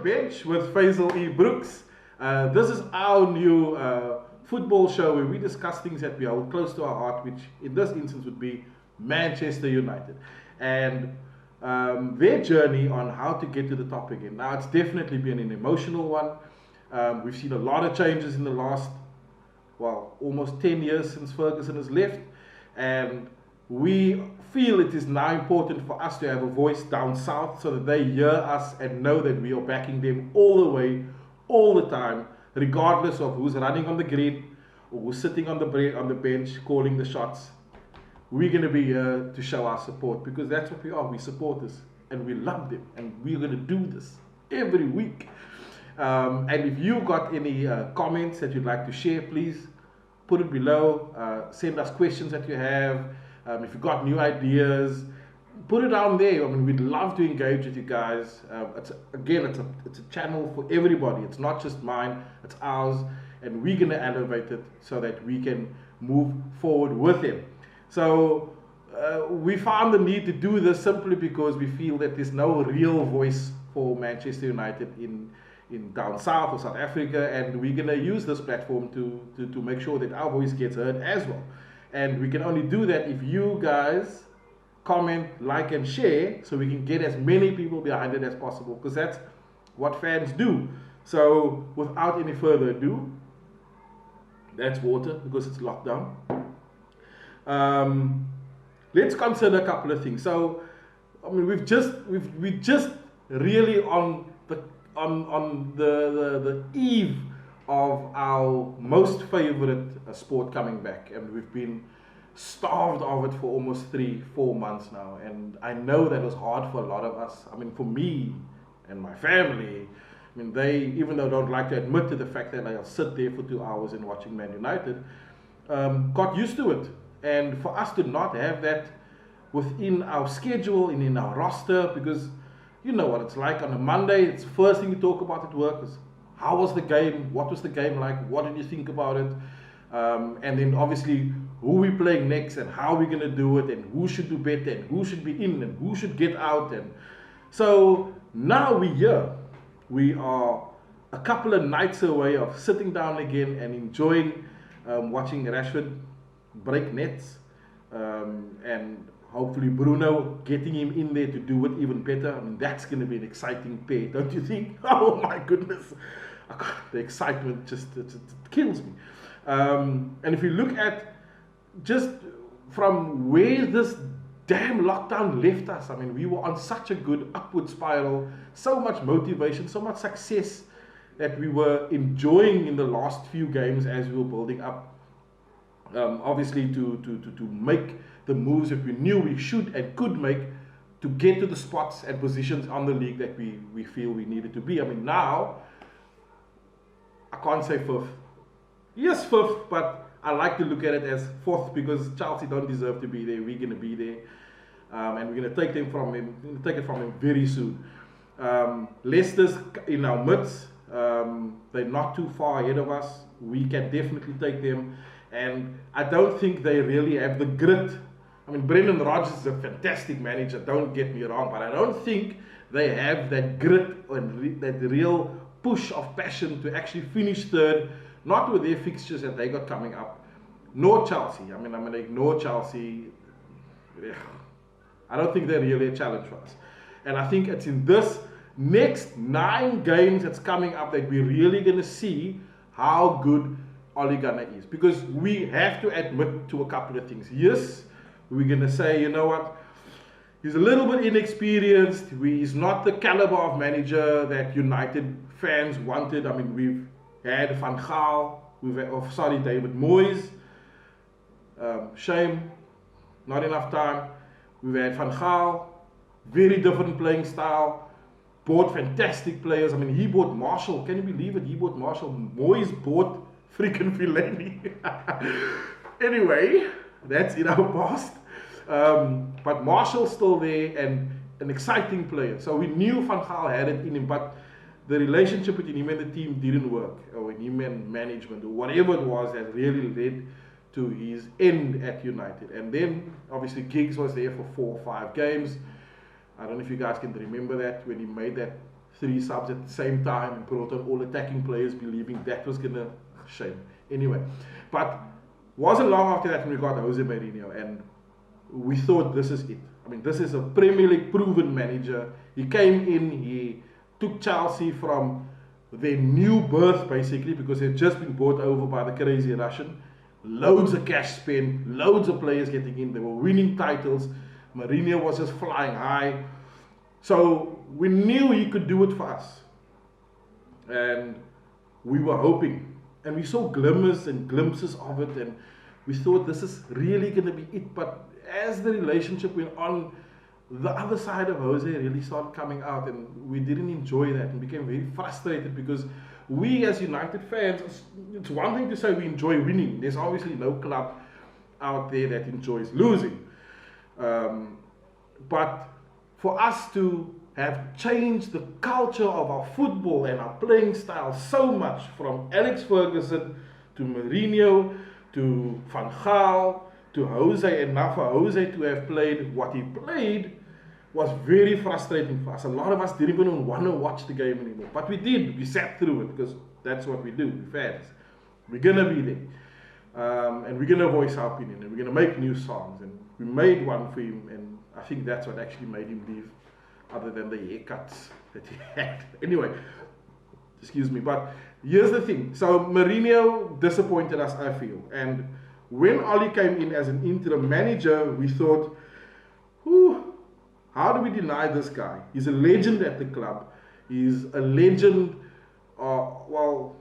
Bench with Faizal E. Brooks. This is our new football show where we discuss things that we hold close to our heart, which in this instance would be Manchester United. And their journey on how to get to the top again. Now, it's definitely been an emotional one. We've seen a lot of changes in the last, well, almost 10 years since Ferguson has left. And we feel it is now important for us to have a voice down south so that they hear us and know that we are backing them all the way, all the time, regardless of who's running on the grid or who's sitting on the bench calling the shots. We're going to be here to show our support because that's what we are. We supporters and we love them, and we're going to do this every week. And if you've got any comments that you'd like to share, please put it below. Send us questions that you have. If you've got new ideas, put it down there. I mean, we'd love to engage with you guys. It's a channel for everybody. It's not just mine, it's ours. And we're going to elevate it so that we can move forward with it. So we found the need to do this simply because we feel that there's no real voice for Manchester United in down south or South Africa, and we're going to use this platform to make sure that our voice gets heard as well. And we can only do that if you guys comment, like, and share so we can get as many people behind it as possible, because that's what fans do. So without any further ado, that's water because it's locked down. Let's consider a couple of things. So, I mean, we just really on the eve of our most favorite sport coming back, and we've been starved of it for almost 3-4 months now. And I know that was hard for a lot of us. I mean, for me and my family, I mean, they, even though don't like to admit to the fact that I'll sit there for 2 hours and watching Man United, got used to it. And for us to not have that within our schedule and in our roster, because you know what it's like on a Monday, it's the first thing you talk about at work is how was the game, what was the game like, what did you think about it, and then obviously who we're playing next and how we're going to do it and who should do better and who should be in and who should get out. And so now we're here. We are a couple of nights away of sitting down again and enjoying watching Rashford break nets, and hopefully Bruno getting him in there to do it even better. I mean, that's going to be an exciting pair, don't you think? Oh my goodness, the excitement just it kills me. And if you look at just from where this damn lockdown left us, I mean, we were on such a good upward spiral, so much motivation, so much success that we were enjoying in the last few games as we were building up. Obviously to make the moves that we knew we should and could make to get to the spots and positions on the league that we feel we needed to be. I mean, now, I can't say fifth. Yes, fifth, but I like to look at it as fourth because Chelsea don't deserve to be there. We're going to be there. And we're going to take them from him. We're going to take it from him very soon. Leicester's in our midst. They're not too far ahead of us. We can definitely take them. And I don't think they really have the grit. I mean, Brendan Rodgers is a fantastic manager, don't get me wrong, but I don't think they have that grit and that real push of passion to actually finish third, not with their fixtures that they got coming up, nor Chelsea. I mean, I'm going to ignore Chelsea. I don't think they're really a challenge for us. And I think it's in this next 9 games that's coming up that we're really going to see how good Ole Gunner is, because we have to admit to a couple of things. Yes, we're going to say, you know what, he's a little bit inexperienced. He's not the caliber of manager that United fans wanted. I mean, we've had Van Gaal, David Moyes. Shame, not enough time. We've had Van Gaal, very different playing style. Bought fantastic players. I mean, he bought Marshall. Can you believe it? He bought Marshall. Moyes bought freaking Fellaini. Anyway, that's in our past. But Marshall's still there and an exciting player. So we knew Van Gaal had it in him, but the relationship between him and the team didn't work, or him and management, or whatever it was that really led to his end at United. And then obviously Giggs was there for 4 or 5 games. I don't know if you guys can remember that when he made that 3 subs at the same time and brought on all attacking players, believing that was gonna shame. Anyway, but wasn't long after that when we got Jose Mourinho, and we thought this is it. I mean, this is a Premier League proven manager. He came in, he took Chelsea from their new birth basically, because they'd just been bought over by the crazy Russian. Loads of cash spent, loads of players getting in, they were winning titles. Mourinho was just flying high. So we knew he could do it for us. And we were hoping. And we saw glimmers and glimpses of it, and we thought this is really going to be it. But as the relationship went on, the other side of Jose really started coming out, and we didn't enjoy that and became very frustrated, because we as United fans, it's one thing to say we enjoy winning. There's obviously no club out there that enjoys losing. But for us to have changed the culture of our football and our playing style so much, from Alex Ferguson to Mourinho to Van Gaal to Jose, and now for Jose to have played what he played was very frustrating for us. A lot of us didn't even want to watch the game anymore, but we did. We sat through it because that's what we do. We're fans. We're gonna be there, and we're gonna voice our opinion, and we're gonna make new songs, and we made one for him, and I think that's what actually made him leave, other than the haircuts that he had. Anyway, excuse me, but here's the thing. So Mourinho disappointed us, I feel. And when Ole came in as an interim manager, we thought, whew, how do we deny this guy? He's a legend at the club. He's a legend, well,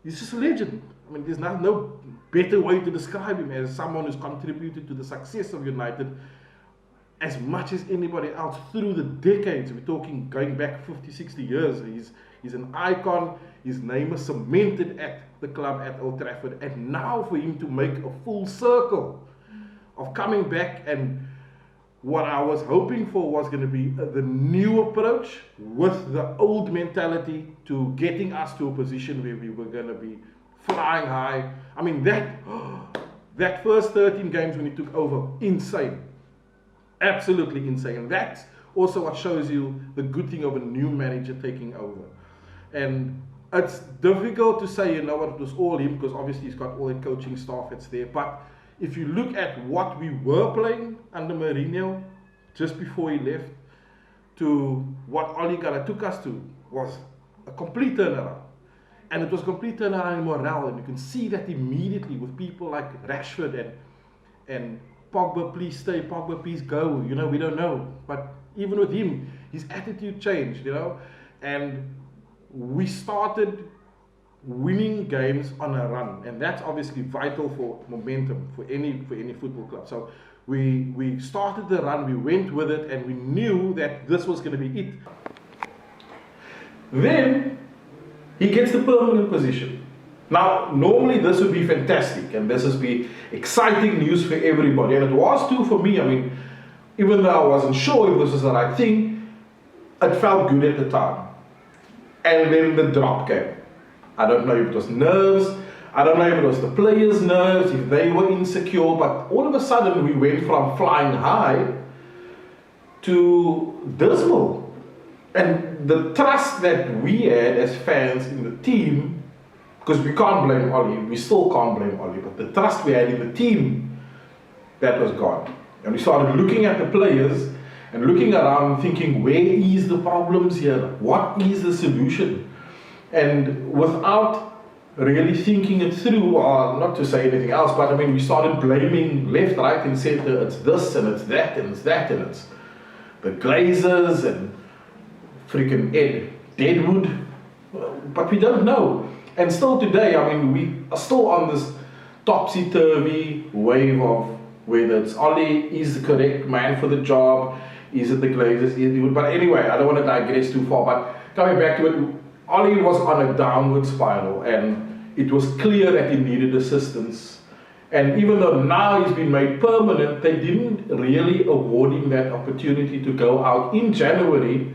he's just a legend. I mean, there's no better way to describe him, as someone who's contributed to the success of United as much as anybody else through the decades. We're talking going back 50, 60 years. He's an icon. His name is cemented at the club at Old Trafford. And now for him to make a full circle of coming back, and what I was hoping for was going to be the new approach with the old mentality to getting us to a position where we were going to be flying high. I mean, that first 13 games when he took over, insane. Absolutely insane. And that's also what shows you the good thing of a new manager taking over. And it's difficult to say, you know what, it was all him, because obviously he's got all the coaching staff that's there. But if you look at what we were playing under Mourinho just before he left to what Ole Gunner took us to, was a complete turnaround. And it was a complete turnaround in morale. And you can see that immediately with people like Rashford and Pogba, please stay, Pogba, please go. You know, we don't know. But even with him, his attitude changed, you know. And we started winning games on a run. And that's obviously vital for momentum for any football club. So we started the run, we went with it, and we knew that this was going to be it. Then he gets the permanent position. Now, normally this would be fantastic, and this would be exciting news for everybody, and it was too for me. I mean, even though I wasn't sure if this was the right thing, it felt good at the time. And then the drop came. I don't know if it was nerves, I don't know if it was the players' nerves, if they were insecure, but all of a sudden we went from flying high to dismal. And the trust that we had as fans in the team, because we can't blame Ole, we still can't blame Ole, but the trust we had in the team, that was gone. And we started looking at the players and looking around thinking, where is the problems here? What is the solution? And without really thinking it through, or not to say anything else, but I mean, we started blaming left, right, and center. It's this and it's that and it's that and it's the Glazers and freaking Ed Deadwood. But we don't know. And still today, I mean, we are still on this topsy-turvy wave of whether it's Ole is the correct man for the job, is it the Glazers, but anyway, I don't want to digress too far, but coming back to it, Ole was on a downward spiral, and it was clear that he needed assistance. And even though now he's been made permanent, they didn't really award him that opportunity to go out in January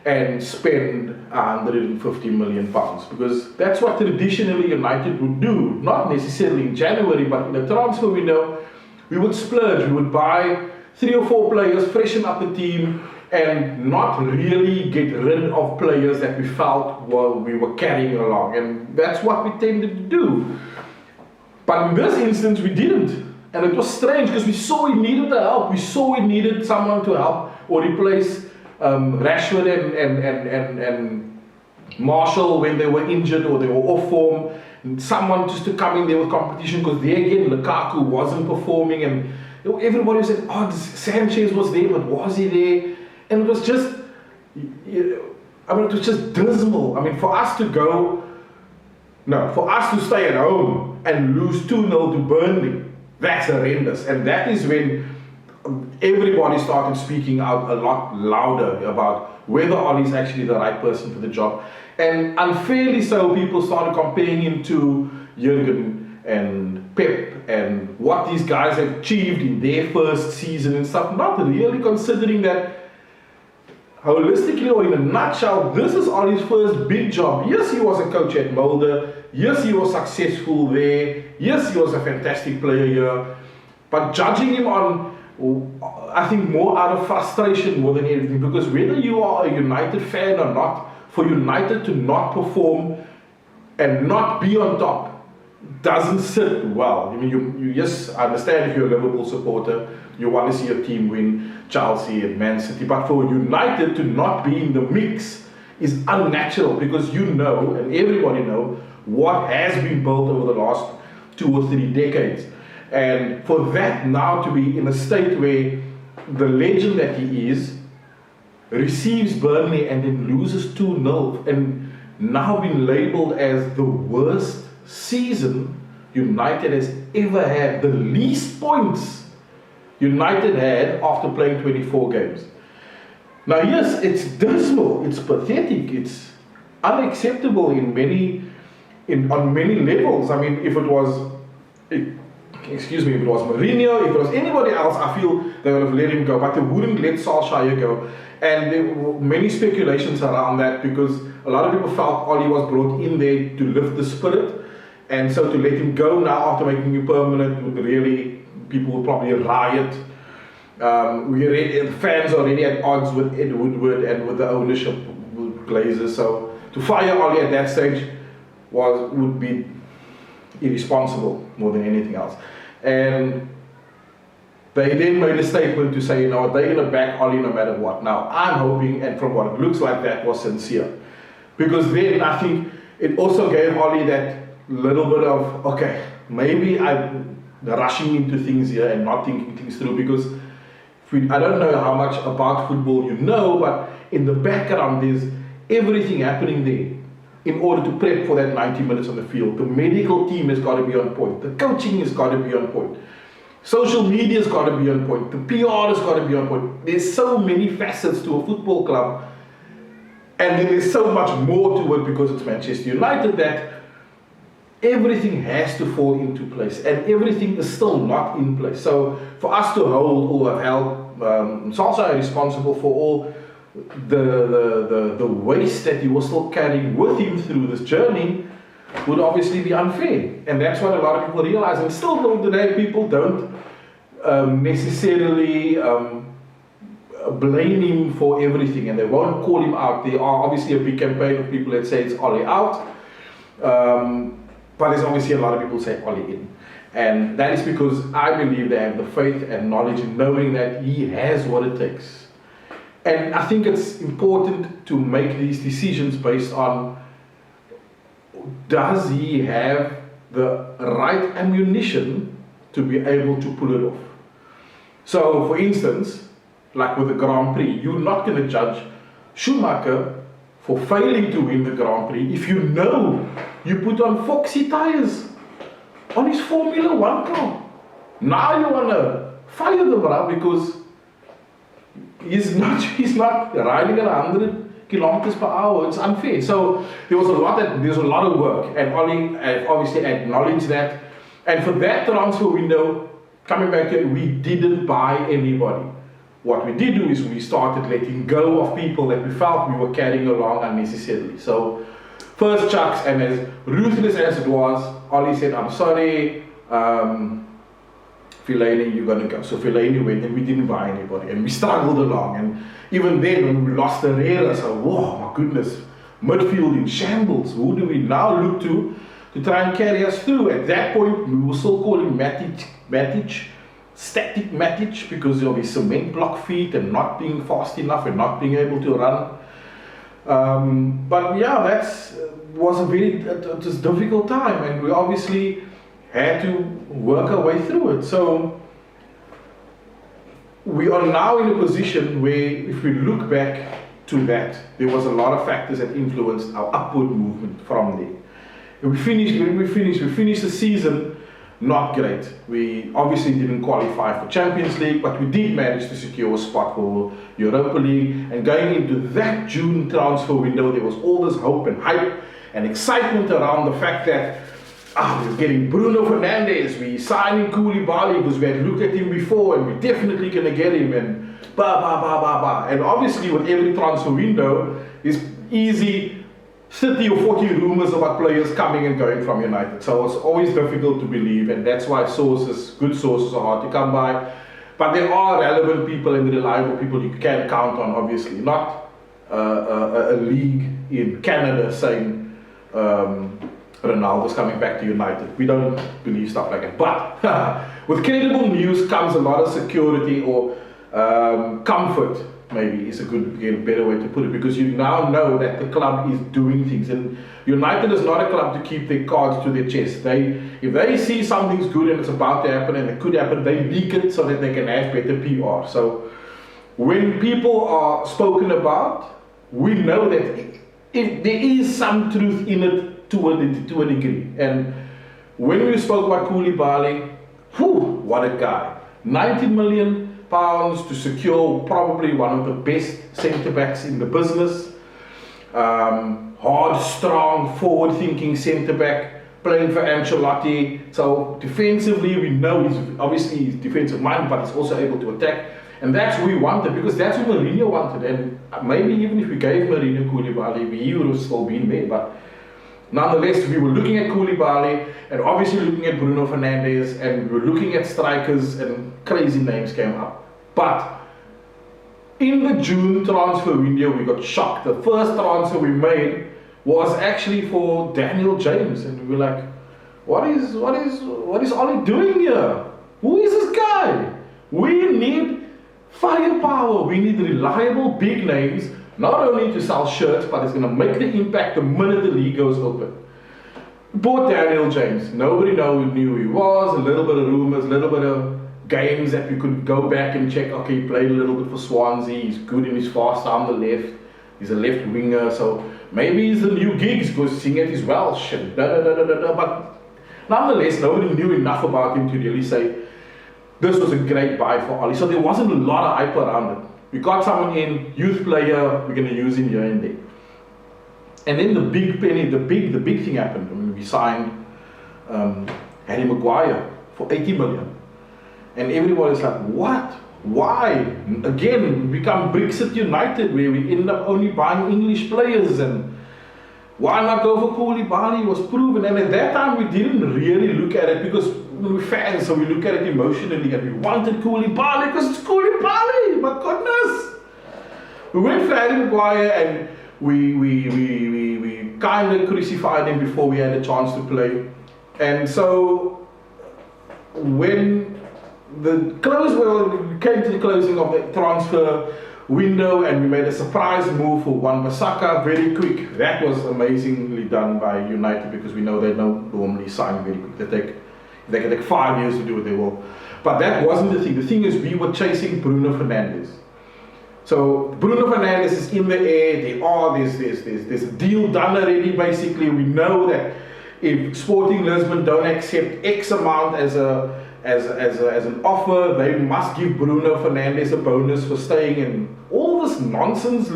and spend £150 million, because that's what traditionally United would do, not necessarily in January, but in a transfer window. We would splurge, we would buy 3 or 4 players, freshen up the team, and not really get rid of players that we felt we were carrying along. And that's what we tended to do. But in this instance, we didn't. And it was strange because we saw we needed the help. We saw we needed someone to help or replace Rashford and Marshall when they were injured or they were off form. And someone just to come in there with competition, because there again, Lukaku wasn't performing, and everybody said, oh, Sanchez was there, but was he there? And it was just, it was just dismal. I mean, for us to stay at home and lose 2-0 to Burnley, that's horrendous. And that is when everybody started speaking out a lot louder about whether Ole's actually the right person for the job. And unfairly so, people started comparing him to Jurgen and Pep and what these guys have achieved in their first season and stuff, not really considering that holistically or in a nutshell, this is Ole's first big job. Yes, he was a coach at Molde. Yes, he was successful there. Yes, he was a fantastic player here. But judging him on, I think, more out of frustration more than anything, because whether you are a United fan or not, for United to not perform and not be on top doesn't sit well. I mean, you yes, I understand if you're a Liverpool supporter, you want to see your team win, Chelsea and Man City, but for United to not be in the mix is unnatural, because you know, and everybody know, what has been built over the last 2 or 3 decades. And for that now to be in a state where the legend that he is receives Burnley and then loses 2-0 and now been labelled as the worst season United has ever had, the least points United had after playing 24 games. Now yes, it's dismal, it's pathetic, it's unacceptable on many levels. I mean, if it was Mourinho, if it was anybody else, I feel they would have let him go, but they wouldn't let Solskjaer go. And there were many speculations around that, because a lot of people felt Ole was brought in there to lift the spirit, and so to let him go now after making him permanent would really, people would probably riot. The fans are already at odds with Ed Woodward and with the ownership with Glazers, so to fire Ole at that stage would be irresponsible more than anything else. And they then made a statement to say, you know, they're going to back Ole no matter what. Now, I'm hoping, and from what it looks like, that was sincere. Because then I think it also gave Ole that little bit of, okay, maybe I'm rushing into things here and not thinking things through, because I don't know how much about football you know, but in the background there's everything happening there in order to prep for that 90 minutes on the field. The medical team has got to be on point. The coaching has got to be on point. Social media's got to be on point. The PR has got to be on point. There's so many facets to a football club, and then there's so much more to it because it's Manchester United, that everything has to fall into place, and everything is still not in place. So for us to hold or have held Solskjaer responsible for all the waste that he was still carrying with him through this journey would obviously be unfair. And that's what a lot of people realize. And still today people don't necessarily blame him for everything, and they won't call him out. There are obviously a big campaign of people that say it's Ole out, but there's obviously a lot of people who say Ole in. And that is because I believe they have the faith and knowledge in knowing that he has what it takes. And I think it's important to make these decisions based on, does he have the right ammunition to be able to pull it off? So for instance, like with the Grand Prix, you're not going to judge Schumacher for failing to win the Grand Prix if you know you put on Foxy tires on his Formula 1 car. Now you want to fire the bra because he's not riding at 100 kilometers per hour. It's unfair. So there's a lot of work, and Ole obviously acknowledged that. And for that transfer window, coming back to it, we didn't buy anybody. What we did do is we started letting go of people that we felt we were carrying along unnecessarily. So first Chucks, and as ruthless as it was, Ole said, I'm sorry, Fellaini, you're going to go. So Fellaini went and we didn't buy anybody. And we struggled along. And even then, when we lost Herrera, so, whoa, my goodness, midfield in shambles. Who do we now look to try and carry us through? At that point, we were still calling Matic, static Matic, because of his cement block feet and not being fast enough and not being able to run. But yeah, that was it was a difficult time, and we obviously had to work our way through it. So we are now in a position where, if we look back to that, there was a lot of factors that influenced our upward movement from there. We finished the season not great. We obviously didn't qualify for Champions League, but we did manage to secure a spot for Europa League. And going into that June transfer window, there was all this hope and hype and excitement around the fact that we're getting Bruno Fernandes, we signing Koulibaly because we had looked at him before and we're definitely going to get him, and And obviously with every transfer window, there's easy 30 or 40 rumors about players coming and going from United. So it's always difficult to believe, and that's why good sources are hard to come by. But there are relevant people and reliable people you can count on, obviously. Not a league in Canada saying Ronaldo's coming back to United. We don't believe stuff like that. But with credible news comes a lot of security, or comfort, maybe is a better way to put it, because you now know that the club is doing things, and United is not a club to keep their cards to their chest. If they see something's good and it's about to happen and it could happen, they leak it so that they can have better PR. So when people are spoken about, we know that there is some truth in it to a degree. And when we spoke about Koulibaly, what a guy. 90 million pounds to secure probably one of the best centre-backs in the business. Hard, strong, forward-thinking centre-back, playing for Ancelotti. So defensively, we know he's defensive minded, but he's also able to attack. And that's what we wanted, because that's what Mourinho wanted. And maybe even if we gave Mourinho Koulibaly, he would have still been there. But nonetheless, we were looking at Koulibaly and obviously looking at Bruno Fernandes, and we were looking at strikers, and crazy names came up. But in the June transfer window, we got shocked. The first transfer we made was actually for Daniel James, and we were like, what is Ole doing here? Who is this guy? We need firepower. We need reliable big names, not only to sell shirts, but it's going to make the impact the minute the league goes open. Bought Daniel James. Nobody knew who he was. A little bit of rumors, a little bit of games that we could go back and check. Okay, he played a little bit for Swansea. He's good and he's fast down the left. He's a left winger, so maybe he's the new gigs because seeing at his Welsh and But nonetheless, nobody knew enough about him to really say this was a great buy for Ole. So there wasn't a lot of hype around it. We got someone in, youth player, we're going to use him here and there. And then the big thing happened. I mean, we signed Harry Maguire for 80 million. And everybody's like, what? Why? Again, we become Brexit United, where we end up only buying English players. And why not go for Koulibaly? Was proven. And at that time, we didn't really look at it because we're fans, so we look at it emotionally, and we wanted Koulibaly because it's Koulibaly. My goodness! We went for Harry Maguire, and we kind of crucified him before we had a chance to play. And so when we came to the closing of the transfer window, and we made a surprise move for Wan-Bissaka very quick. That was amazingly done by United, because we know they don't normally sign very quick. They can take 5 years to do what they will. But that wasn't the thing. The thing is, we were chasing Bruno Fernandes. So Bruno Fernandes is in the air. There's a deal done already. Basically, we know that if Sporting Lisbon don't accept X amount as an offer, they must give Bruno Fernandes a bonus for staying, and all this nonsense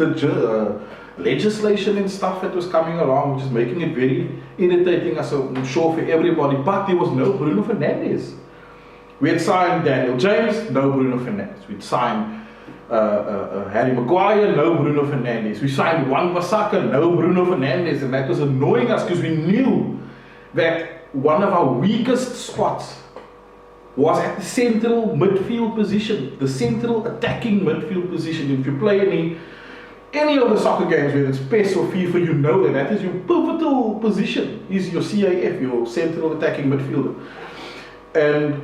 legislation and stuff that was coming along, which is making it very irritating, I'm sure, for everybody. But there was no Bruno Fernandes. We had signed Daniel James, no Bruno Fernandes. We'd signed Harry Maguire, no Bruno Fernandes. We signed Wan-Bissaka, no Bruno Fernandes, and that was annoying us because we knew that one of our weakest spots was at the central midfield position, the central attacking midfield position. If you play any of the soccer games, whether it's PES or FIFA, you know that is your pivotal position, is your CAF, your central attacking midfielder. And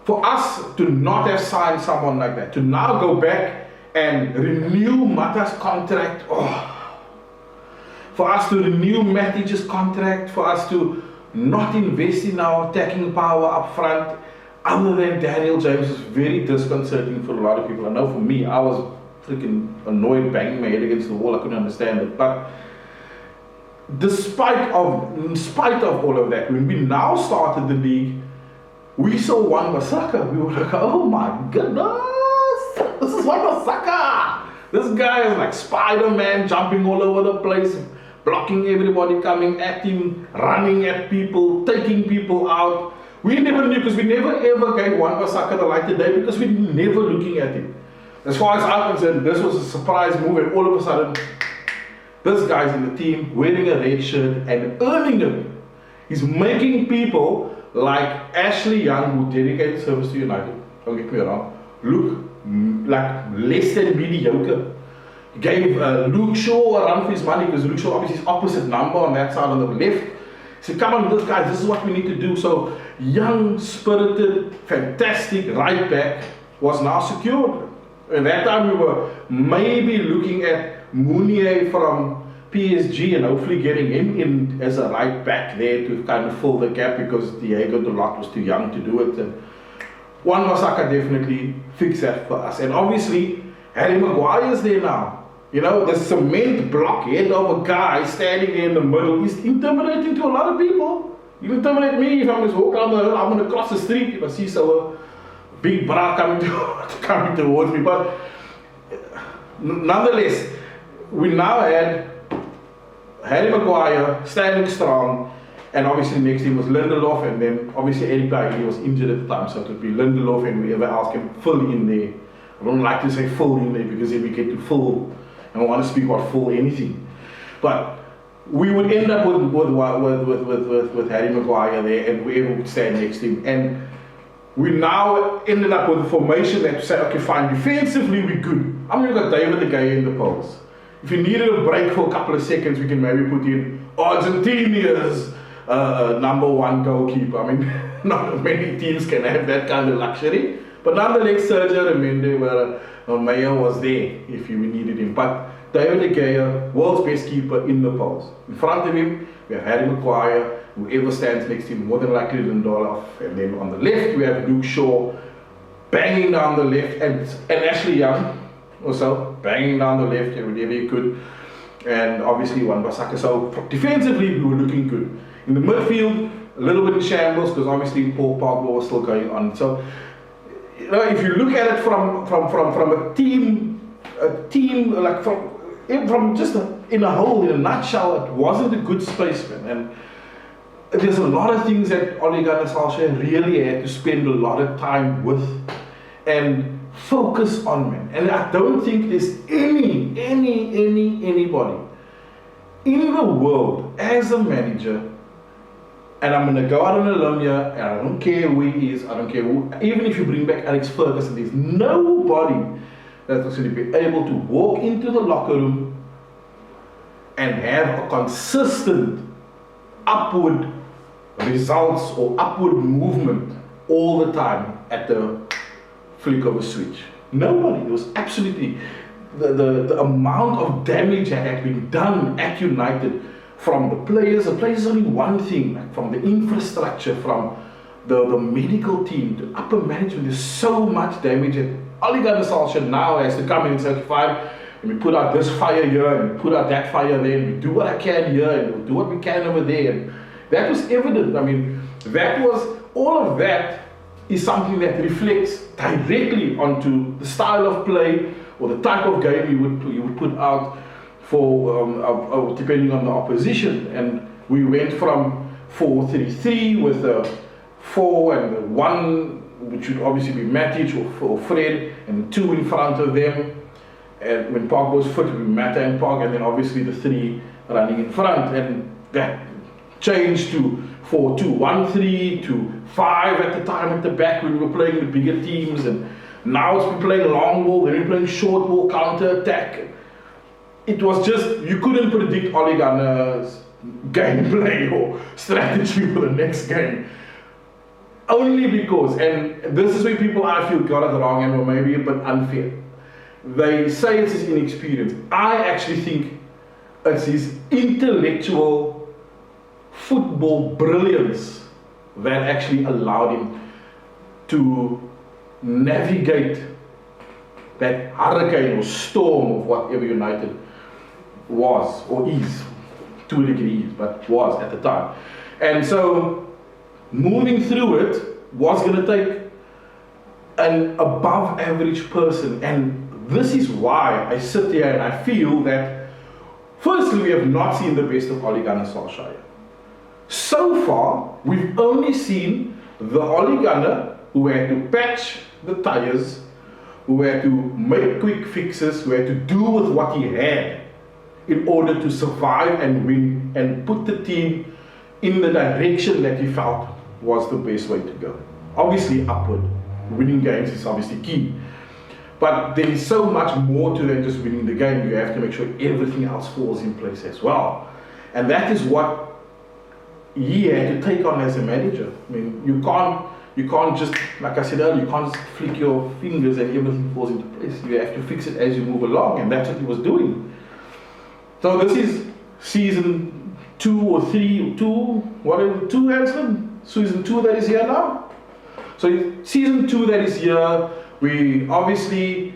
for us to not have signed someone like that, to now go back and renew Mata's contract, for us to renew Matic's contract, for us to not invest in our attacking power up front, other than Daniel James, is very disconcerting for a lot of people. I know for me, I was freaking annoyed, banging my head against the wall. I couldn't understand it. But in spite of all of that, when we now started the league, we saw Wan-Bissaka. We were like, oh my goodness, this is Wan-Bissaka. This guy is like Spider-Man, jumping all over the place, blocking everybody coming at him, running at people, taking people out. We never knew, because we never ever gave Wan-Bissaka the light of day, because we were never looking at him. As far as I'm concerned, this was a surprise move, and all of a sudden, this guy's in the team, wearing a red shirt and earning it. He's making people like Ashley Young, who dedicated service to United, don't get me wrong, look like less than mediocre. He gave Luke Shaw a run for his money, because Luke Shaw obviously is opposite number on that side on the left. He said, come on, this guys, this is what we need to do. So young, spirited, fantastic right back was now secured. At that time, we were maybe looking at Mounier from PSG and hopefully getting him in as a right back there to kind of fill the gap, because Diego Dalot was too young to do it. And Wan-Bissaka definitely fixed that for us. And obviously, Harry Maguire's there now. You know, the cement block head of a guy standing there in the middle is intimidating to a lot of people. You intimidate me if I'm just walking down the hill, I'm going to cross the street if I see someone big bra coming towards me. But nonetheless, we now had Harry Maguire standing strong, and obviously next to him was Lindelof, and then obviously Eric Bailly, he was injured at the time, so it would be Lindelof and whoever else can fill in there. I don't like to say full in there, because if we get to full, I don't want to speak about full anything. But we would end up with Harry Maguire there, and whoever would stand next to him. And we now ended up with a formation that said, okay, fine, defensively we're good. I'm going to got David De Gea in the post. If you needed a break for a couple of seconds, we can maybe put in Argentinia's number one goalkeeper. I mean, not many teams can have that kind of luxury. But nonetheless, Sergio Mendes Mayer was there if you needed him. But David De Gea, world's best keeper in the post. In front of him, we have Harry Maguire. Whoever stands next to him, more than likely Lindelof. And then on the left, we have Luke Shaw banging down the left, and Ashley Young also banging down the left whenever he could. And obviously Wan-Bissaka. So defensively, we were looking good. In the midfield, a little bit in shambles, because obviously Paul Pogba was still going on. So, you know, if you look at it from a team like from just in a whole, in a nutshell, it wasn't a good space, man. And there's a lot of things that Ole Gunner really had to spend a lot of time with and focus on, man. And I don't think there's anybody in the world as a manager. And I'm going to go out on a limb here, and I don't care who he is, I don't care who, even if you bring back Alex Ferguson, there's nobody that's going to be able to walk into the locker room and have a consistent upward results or upward movement all the time at the flick of a switch. Nobody. There was absolutely the amount of damage that had been done at United from the players. The players is only one thing, like from the infrastructure, from the medical team to upper management. There's so much damage that Ole Gunner now has to come in and say, fine, and we put out this fire here, and we put out that fire there, and we do what I can here, and we'll do what we can over there. And that was evident. I mean, all of that is something that reflects directly onto the style of play or the type of game you would put out for depending on the opposition. And we went from 4-3-3 with a 4 and a 1, which would obviously be Matic or Fred, and 2 in front of them. And when Pogba was fit, it would be Mata and Pog, and then obviously the 3 running in front. And that changed to 4-2-1-3 to 5 at the time at the back when we were playing the bigger teams, and now it's we're playing long ball, then we're playing short ball, counter attack. It was just, you couldn't predict Ole Gunner's gameplay or strategy for the next game. Only because, and this is where people I feel got it wrong and were maybe a bit unfair. They say it's his inexperience. I actually think it's his intellectual football brilliance that actually allowed him to navigate that hurricane or storm of whatever United was or is, to a degree, but was at the time. And so moving through it was going to take an above average person, and this is why I sit here and I feel that firstly we have not seen the best of Ole Gunner Solskjaer. So far we've only seen the Ole Gunner who had to patch the tires, who had to make quick fixes, who had to do with what he had in order to survive and win and put the team in the direction that he felt was the best way to go. Obviously upward, winning games is obviously key, but there is so much more to than just winning the game. You have to make sure everything else falls in place as well, and that is what he had to take on as a manager. I mean, you can't just, like I said earlier, you can't just flick your fingers and everything falls into place. You have to fix it as you move along, and that's what he was doing. So this is season 2 or 3, 2, whatever, 2, Hanson? Season 2 that is here now? So season 2 that is here, we obviously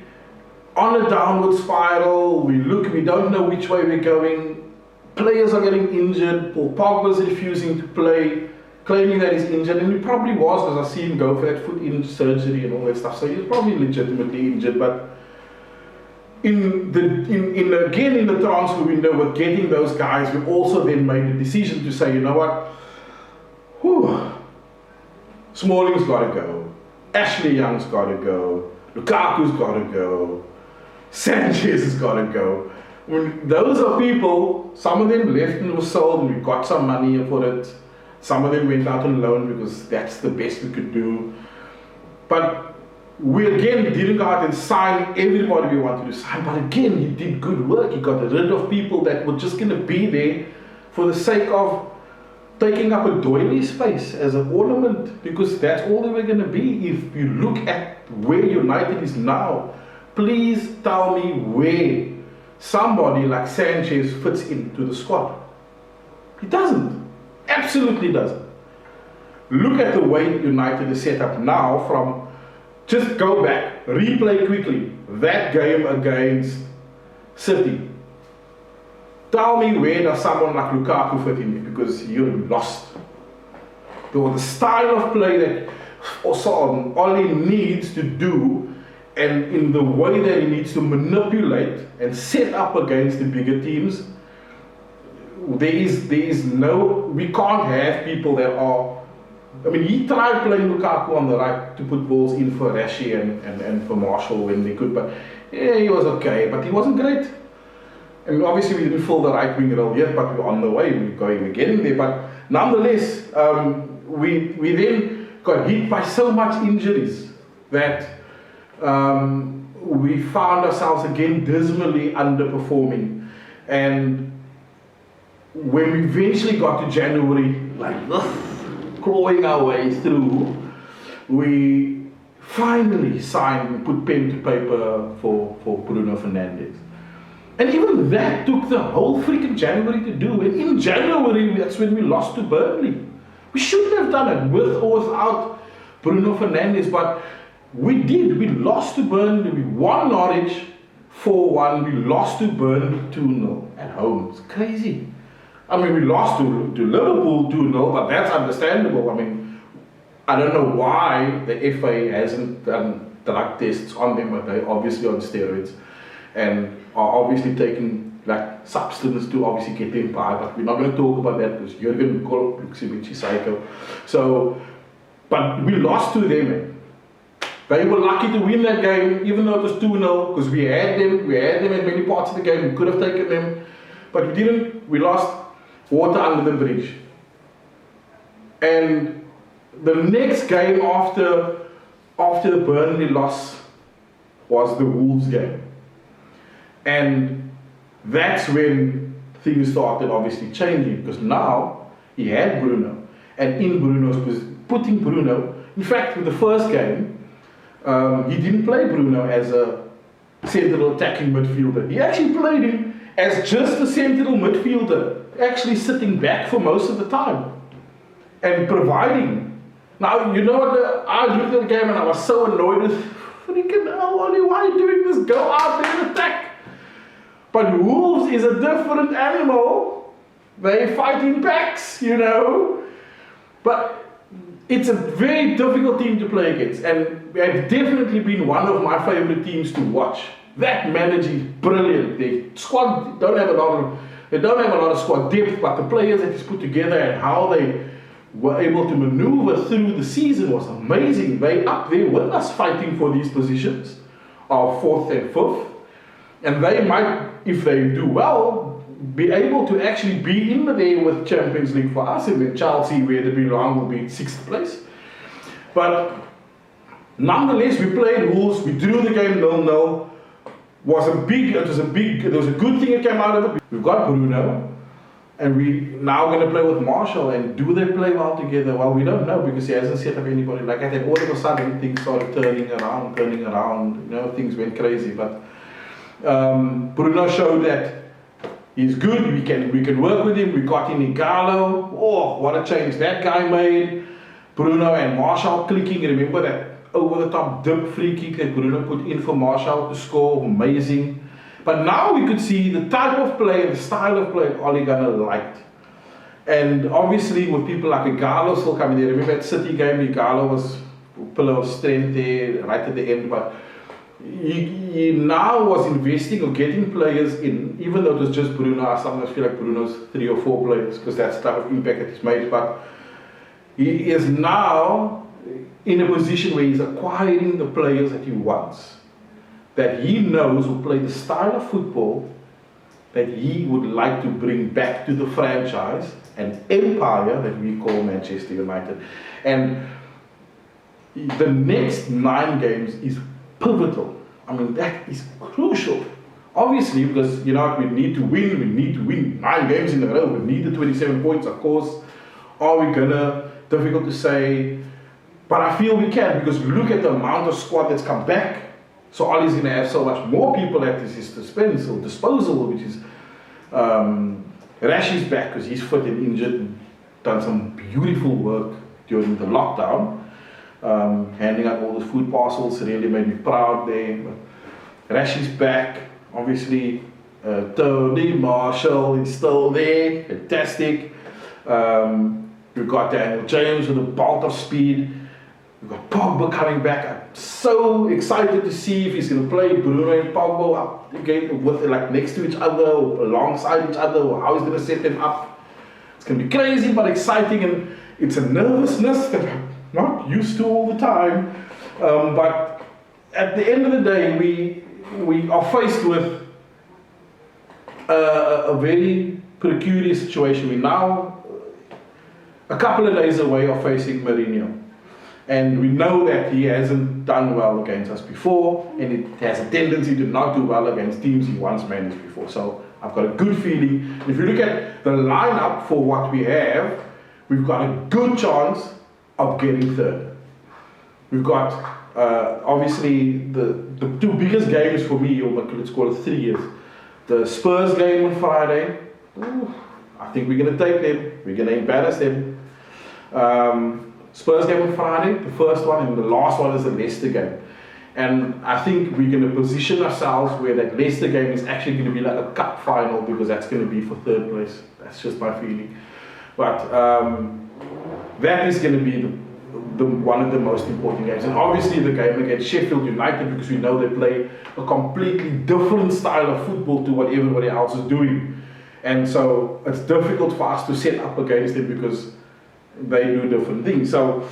on a downward spiral. We don't know which way we're going. Players are getting injured. Paul Pogba's refusing to play, claiming that he's injured, and he probably was, because I see him go for that foot in surgery and all that stuff. So he's probably legitimately injured. But in the transfer window with getting those guys, we also then made the decision to say, you know what, Smalling's got to go, Ashley Young's got to go, Lukaku's got to go, Sanchez has got to go. I mean, those are people, some of them left and were sold and we got some money for it. Some of them went out on loan because that's the best we could do. But we again didn't go out and sign everybody we wanted to sign. But again, he did good work. He got rid of people that were just going to be there for the sake of taking up a doily space as an ornament, because that's all they were going to be. If you look at where United is now, please tell me where somebody like Sanchez fits into the squad. He doesn't. Absolutely doesn't. Look at the way United is set up now. From just go back, replay quickly that game against City. Tell me where does someone like Lukaku fit in, because you're lost. The style of play that also Ole needs to do, and in the way that he needs to manipulate and set up against the bigger teams, there is no, we can't have people that are, I mean, he tried playing Lukaku on the right to put balls in for Rashi and for Marshall when they could, but yeah, he was okay, but he wasn't great. And obviously we didn't fill the right wing role yet, but we're on the way, we're getting there. But nonetheless, we then got hit by so much injuries that we found ourselves again dismally underperforming. And when we eventually got to January, like clawing our way through, we finally signed and put pen to paper for Bruno Fernandes. And even that took the whole freaking January to do. And in January, that's when we lost to Burnley. We shouldn't have done it with or without Bruno Fernandes, but we did. We lost to Burnley. We won Norwich 4-1. We lost to Burnley 2-0 at home. It's crazy. I mean, we lost to Liverpool 2-0, but that's understandable. I mean, I don't know why the FA hasn't done drug tests on them, but they're obviously on steroids and are obviously taking like substance to obviously get them by, but we're not going to talk about that because Jurgen Klopp looks a bit psycho. So, but we lost to them. They were lucky to win that game, even though it was 2-0, because we had them in many parts of the game. We could have taken them, but we didn't. We lost. Water under the bridge. And the next game after the Burnley loss was the Wolves game. And that's when things started obviously changing, because now he had Bruno. And in putting Bruno, in fact, with the first game, he didn't play Bruno as a central attacking midfielder. He actually played him as just a central midfielder, actually sitting back for most of the time and providing. Now, you know what, I looked at the game and I was so annoyed with, freaking hell, Ole, why are you doing this? Go out there and attack. But Wolves is a different animal. They fight in packs, you know. But it's a very difficult team to play against, and they have definitely been one of my favorite teams to watch. That manager is brilliant. They don't have a lot of squad depth, but the players that he's put together and how they were able to maneuver through the season was amazing. They up there with us fighting for these positions of 4th and 5th, and they might, if they do well, be able to actually be in there with Champions League for us, and then Chelsea, where they belong, will be in 6th place. But nonetheless, we played Wolves, we drew the game 0-0. There was a good thing that came out of it. We've got Bruno, and we now going to play with Marshall, and do they play well together? Well, we don't know, because he hasn't set up anybody like that. And all of a sudden, things started turning around, you know, things went crazy. But Bruno showed that he's good, we can work with him. We got in Igalo. Oh, what a change that guy made. Bruno and Marshall clicking. Remember that over-the-top dip free kick that Bruno put in for Marshall to score? Amazing. But now we could see the type of play and the style of play Ole Gunner liked. And obviously with people like Igalo still coming there. Remember that City game, Igalo was a pillar of strength there right at the end. But he now was investing or getting players in, even though it was just Bruno. I sometimes feel like Bruno's 3 or 4 players, because that's the type of impact that he's made. But he is now in a position where he's acquiring the players that he wants, that he knows will play the style of football that he would like to bring back to the franchise and empire that we call Manchester United. And the next 9 games is pivotal. I mean, that is crucial. Obviously, because you know we need to win 9 games in a row. We need the 27 points, of course. Are we gonna? Difficult to say. But I feel we can, because we look at the amount of squad that's come back. So Ollie's gonna have so much more people at his disposal, which is Rashi's back because he's fit and injured and done some beautiful work during the lockdown. Handing out all the food parcels really made me proud there. But Rashi's back, obviously. Tony Marshall is still there, fantastic. We've got Daniel James with a bolt of speed. We've got Pogba coming back. I'm so excited to see if he's going to play Bruno and Pogba up again, with like next to each other or alongside each other, or how he's going to set them up. It's going to be crazy but exciting, and it's a nervousness that I'm not used to all the time. But at the end of the day, we are faced with a very peculiar situation. We're now a couple of days away of facing Mourinho. And we know that he hasn't done well against us before, and it has a tendency to not do well against teams he once managed before. So I've got a good feeling. If you look at the lineup for what we have, we've got a good chance of getting 3rd. We've got obviously the 2 biggest games for me, or let's call it 3 years. The Spurs game on Friday. Ooh, I think we're going to take them. We're going to embarrass them. Spurs game on Friday, the first one, and the last one is the Leicester game. And I think we're going to position ourselves where that Leicester game is actually going to be like a cup final, because that's going to be for 3rd place. That's just my feeling. But that is going to be one of the most important games. And obviously the game against Sheffield United, because we know they play a completely different style of football to what everybody else is doing. And so it's difficult for us to set up against them, because they do different things. So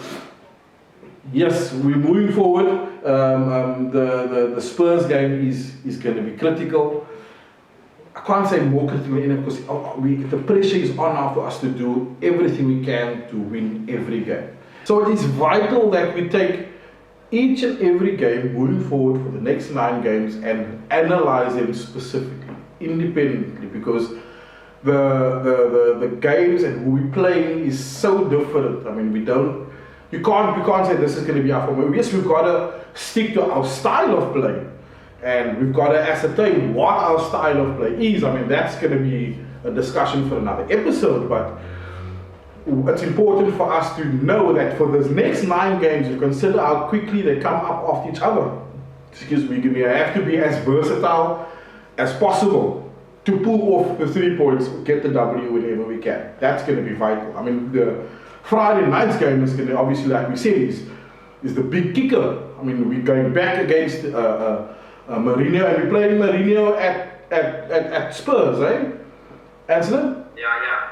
yes, we're moving forward. The Spurs game is going to be critical. I can't say more critical in it because the pressure is on now for us to do everything we can to win every game. So it is vital that we take each and every game moving forward for the next 9 games and analyze them specifically, independently, because the games and who we play is so different. I mean, we can't say this is going to be our form. Yes, we've got to stick to our style of play, and we've got to ascertain what our style of play is. I mean, that's going to be a discussion for another episode, but it's important for us to know that for the next 9 games, you consider how quickly they come up after each other. We have to be as versatile as possible to pull off the 3 points, get the W whenever we can. That's going to be vital. I mean, the Friday night's game is going to, obviously, like we said, is the big kicker. I mean, we're going back against Mourinho, and we're playing Mourinho at Spurs, eh? Anthony?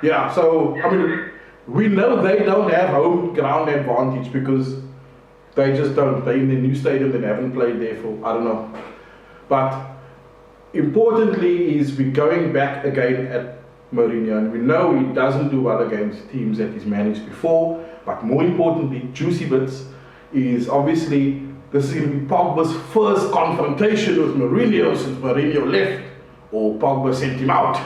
Yeah, so, I mean, we know they don't have home ground advantage because they just don't. They're in the new stadium, they haven't played there for, I don't know. But importantly is we're going back again at Mourinho, and we know he doesn't do well against teams that he's managed before, but more importantly, juicy bits is obviously this is going to be Pogba's first confrontation with Mourinho since Mourinho left, or Pogba sent him out.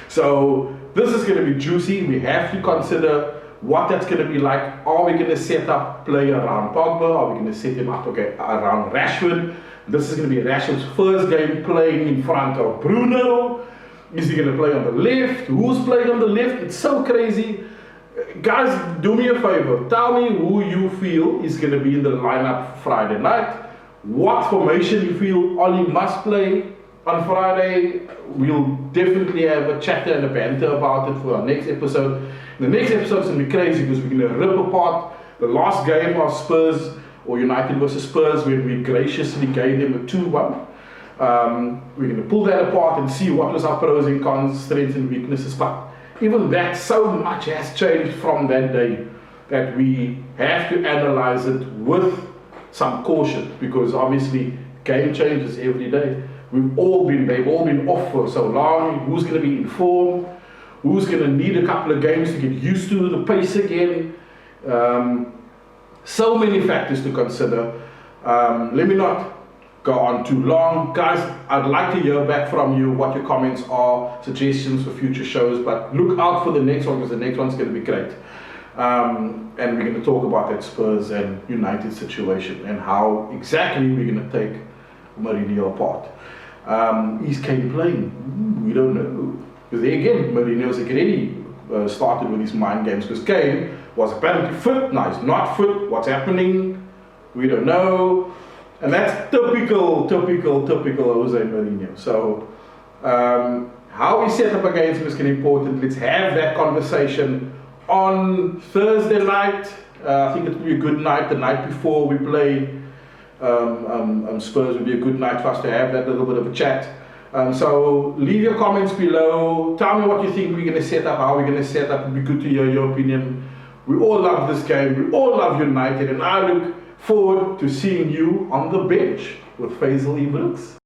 So this is going to be juicy. We have to consider what that's going to be like. Are we going to set up play around Pogba? Are we going to set him up around Rashford? This is going to be Rashford's first game playing in front of Bruno. Is he going to play on the left? Who's playing on the left? It's so crazy. Guys, do me a favor. Tell me who you feel is going to be in the lineup Friday night. What formation you feel Oli must play on Friday. We'll definitely have a chatter and a banter about it for our next episode. The next episode is going to be crazy because we're going to rip apart the last game of Spurs or United versus Spurs when we graciously gave them a 2-1. We're going to pull that apart and see what was our pros and cons, strengths and weaknesses. But even that, so much has changed from that day that we have to analyze it with some caution, because obviously game changes every day. They've all been off for so long. Who's going to be in form? Who's going to need a couple of games to get used to the pace again? So many factors to consider. Let me not go on too long. Guys, I'd like to hear back from you what your comments are, suggestions for future shows, but look out for the next one because the next one's going to be great. And we're going to talk about that Spurs and United situation and how exactly we're going to take Mourinho apart. Is Kane playing? We don't know. Because there again, Mourinho's already started with his mind games, because Kane was apparently fit. Now he's not fit. What's happening? We don't know. And that's typical Jose Mourinho. So how we set up against him is going to be important. Let's have that conversation on Thursday night. I think it will be a good night. The night before we play Spurs would be a good night for us to have that little bit of a chat. So leave your comments below. Tell me what you think we're going to set up, how we're going to set up. It'd be good to hear your opinion. We all love this game. We all love United, and I look forward to seeing you on the bench with Faizal Brooks.